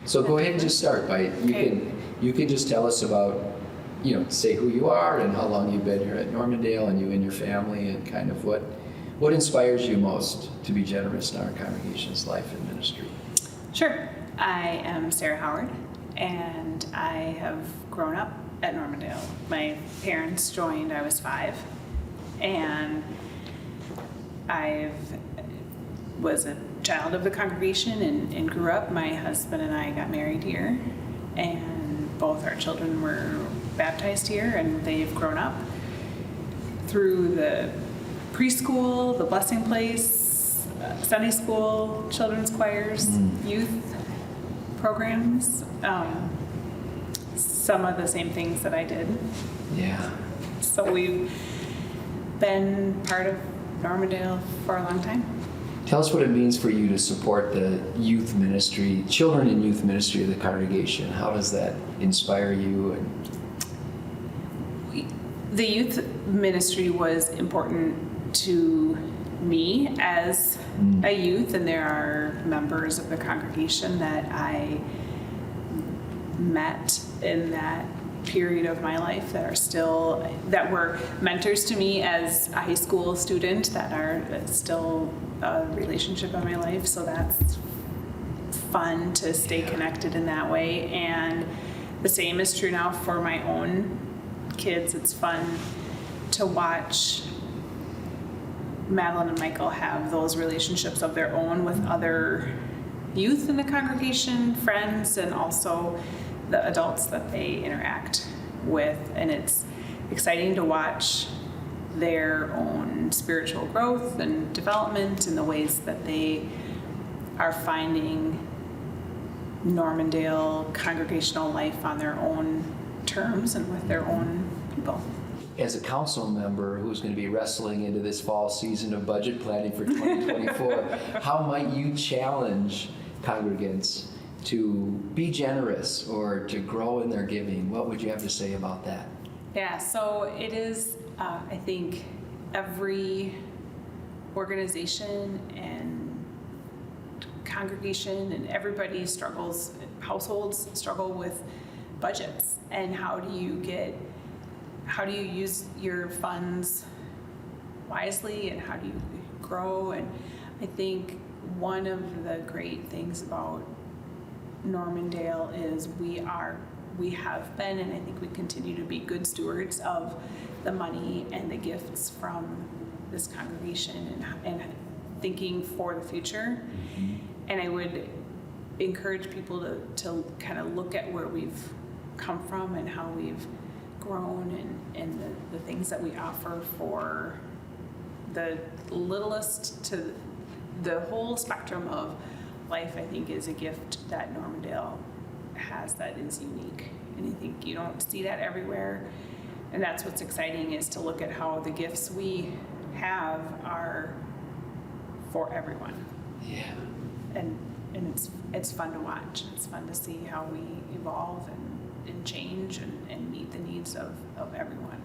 So go ahead and just start by, you can just tell us about, say who you are and how long you've been here at Normandale and you and your family and kind of what inspires you most to be generous in our congregation's life and ministry. Sure. I am Sarah Howard, and I have grown up at Normandale. My parents joined, I was 5, and I was a child of the congregation and grew up. My husband and I got married here, and both our children were baptized here, and they've grown up through the preschool, the blessing place, Sunday school, children's choirs, youth programs, some of the same things that I did. Yeah. So we've been part of Normandale for a long time. Tell us what it means for you to support the youth ministry, children in youth ministry of the congregation. How does that inspire you? The youth ministry was important to me as a youth, and there are members of the congregation that I met in that period of my life that were mentors to me as a high school student, that's still a relationship in my life. So that's fun to stay connected in that way. And the same is true now for my own kids. It's fun to watch Madeline and Michael have those relationships of their own with other youth in the congregation, friends, and also the adults that they interact with. And it's exciting to watch their own spiritual growth and development in the ways that they are finding Normandale congregational life on their own terms and with their own people. As a council member who's going to be wrestling into this fall season of budget planning for 2024, how might you challenge congregants to be generous or to grow in their giving? What would you have to say about that? Yeah, so it is, I think, every organization and congregation and everybody households struggle with budgets, and how do you use your funds wisely, and how do you grow? And I think one of the great things about Normandale is we have been, and I think we continue to be, good stewards of the money and the gifts from this congregation and thinking for the future. And I would encourage people to kind of look at where we've come from and how we've grown and the things that we offer for the littlest to the whole spectrum of life. I think is a gift that Normandale has that is unique, and I think you don't see that everywhere. And that's what's exciting, is to look at how the gifts we have are for everyone. Yeah. And it's fun to watch. It's fun to see how we evolve and change and meet the needs of everyone.